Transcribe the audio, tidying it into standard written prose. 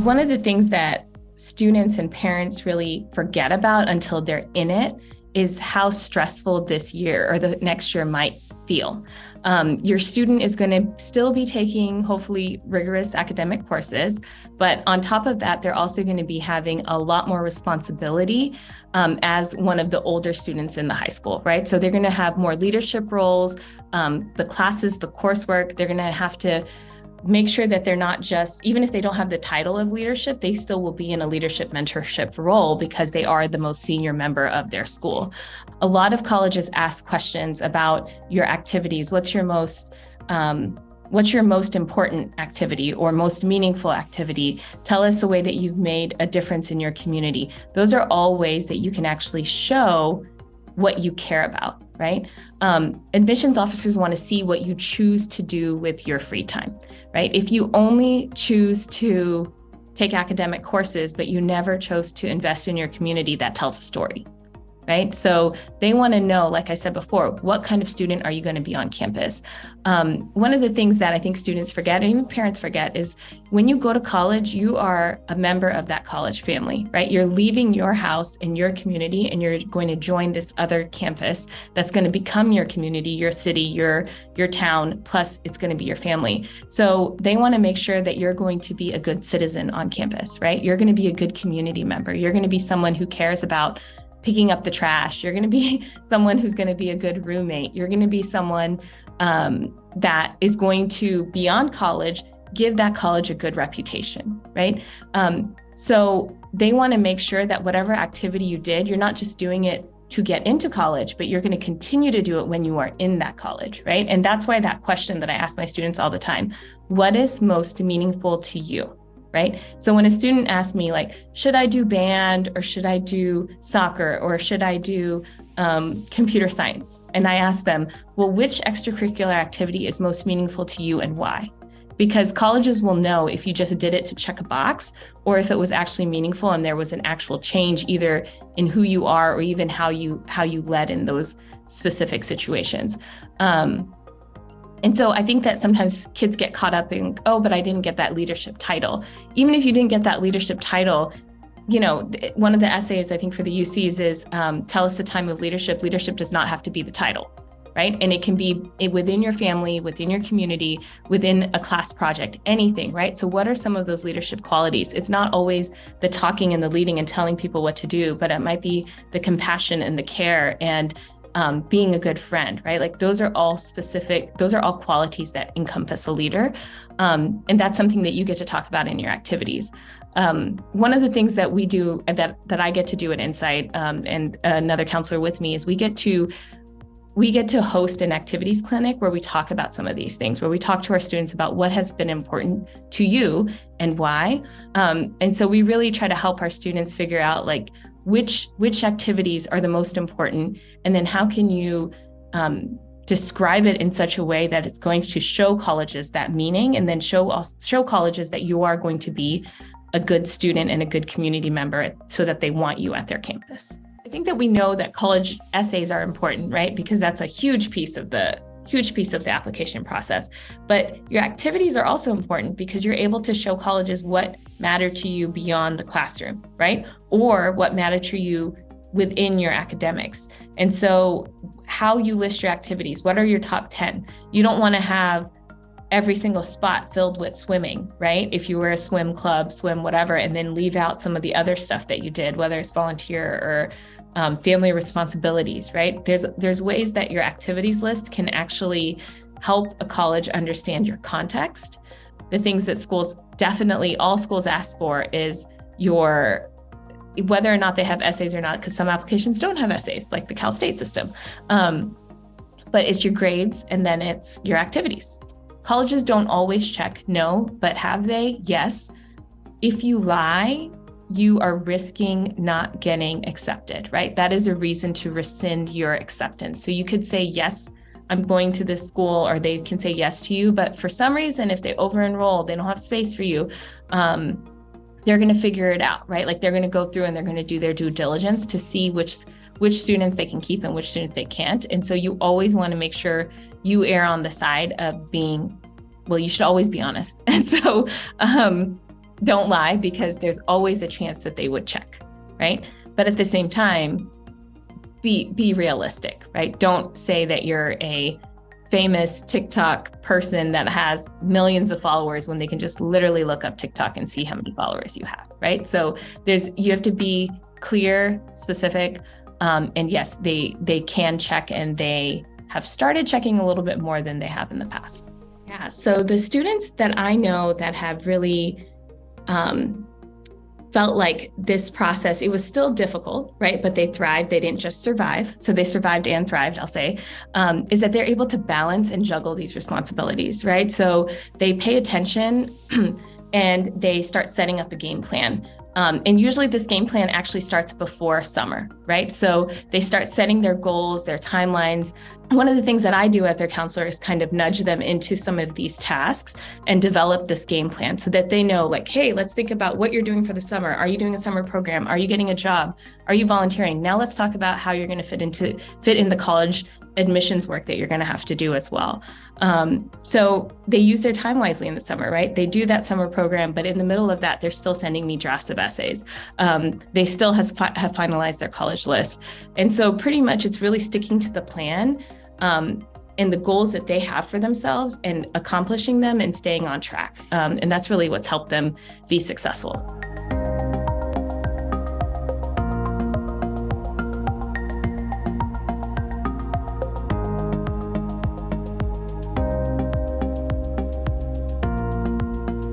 One of the things that students and parents really forget about until they're in it is how stressful this year or the next year might feel. Your student is going to still be taking hopefully rigorous academic courses, but on top of that, they're also going to be having a lot more responsibility as one of the older students in the high school, right? So they're going to have more leadership roles, the classes, the coursework, they're going to have to make sure that they're not just, even if they don't have the title of leadership, they still will be in a leadership mentorship role because they are the most senior member of their school. A lot of colleges ask questions about your activities. What's your most important activity or most meaningful activity? Tell us a way that you've made a difference in your community. Those are all ways that you can actually show what you care about, right? Admissions officers want to see what you choose to do with your free time, right? If you only choose to take academic courses, but you never chose to invest in your community, that tells a story, right? So they want to know, like I said before, what kind of student are you going to be on campus? One of the things that I think students forget, and even parents forget, is when you go to college, you are a member of that college family, right? You're leaving your house and your community, and you're going to join this other campus that's going to become your community, your city, your town, plus it's going to be your family. So they want to make sure that you're going to be a good citizen on campus, right? You're going to be a good community member. You're going to be someone who cares about picking up the trash. You're going to be someone who's going to be a good roommate. You're going to be someone that is going to, beyond college, give that college a good reputation, right? So they want to make sure that whatever activity you did, you're not just doing it to get into college, but you're going to continue to do it when you are in that college, right? And that's why that question that I ask my students all the time, what is most meaningful to you? Right? So when a student asks me, like, should I do band or should I do soccer or should I do computer science? And I ask them, well, which extracurricular activity is most meaningful to you and why? Because colleges will know if you just did it to check a box or if it was actually meaningful and there was an actual change either in who you are or even how you led in those specific situations. And so I think that sometimes kids get caught up in, oh, but I didn't get that leadership title. Even if you didn't get that leadership title, you know, one of the essays I think for the UCs is tell us the time of leadership. Leadership does not have to be the title, right? And it can be within your family, within your community, within a class project, anything, right? So what are some of those leadership qualities? It's not always the talking and the leading and telling people what to do, but it might be the compassion and the care and being a good friend, right? Like those are all qualities that encompass a leader. And that's something that you get to talk about in your activities. One of the things that we do that I get to do at Insight and another counselor with me is we get to host an activities clinic where we talk about some of these things, where we talk to our students about what has been important to you and why. And so we really try to help our students figure out like which activities are the most important, and then how can you describe it in such a way that it's going to show colleges that meaning, and then show colleges that you are going to be a good student and a good community member so that they want you at their campus. I think that we know that college essays are important, right? Because that's a huge piece of the application process. But your activities are also important because you're able to show colleges what matter to you beyond the classroom, right? Or what matter to you within your academics. And so how you list your activities, what are your top 10? You don't want to have every single spot filled with swimming, right? If you were a swim club, swim whatever, and then leave out some of the other stuff that you did, whether it's volunteer or family responsibilities, right? There's ways that your activities list can actually help a college understand your context. The things that all schools ask for is whether or not they have essays or not, because some applications don't have essays, like the Cal State system. But it's your grades and then it's your activities. Colleges don't always check, no, but have they? Yes. If you lie, you are risking not getting accepted, right? That is a reason to rescind your acceptance. So you could say, yes, I'm going to this school, or they can say yes to you, but for some reason, if they over-enroll, they don't have space for you, they're going to figure it out, right? Like they're going to go through and they're going to do their due diligence to see which students they can keep and which students they can't. And so you always want to make sure you err on the side of you should always be honest. And so don't lie, because there's always a chance that they would check, right? But at the same time, be realistic, right? Don't say that you're a famous TikTok person that has millions of followers when they can just literally look up TikTok and see how many followers you have, right? So you have to be clear, specific, and yes, they can check, and they have started checking a little bit more than they have in the past. Yeah, so the students that I know that have really felt like this process, it was still difficult, right? But they thrived. They didn't just survive. So they survived and thrived, I'll say, is that they're able to balance and juggle these responsibilities, right? So they pay attention and they start setting up a game plan. And usually this game plan actually starts before summer, right? So they start setting their goals, their timelines. One of the things that I do as their counselor is kind of nudge them into some of these tasks and develop this game plan so that they know, like, hey, let's think about what you're doing for the summer. Are you doing a summer program? Are you getting a job? Are you volunteering? Now let's talk about how you're going to fit in the college admissions work that you're going to have to do as well. So they use their time wisely in the summer, right? They do that summer program, but in the middle of that, they're still sending me drafts of essays. They still have finalized their college list. And so pretty much it's really sticking to the plan and the goals that they have for themselves and accomplishing them and staying on track. And that's really what's helped them be successful.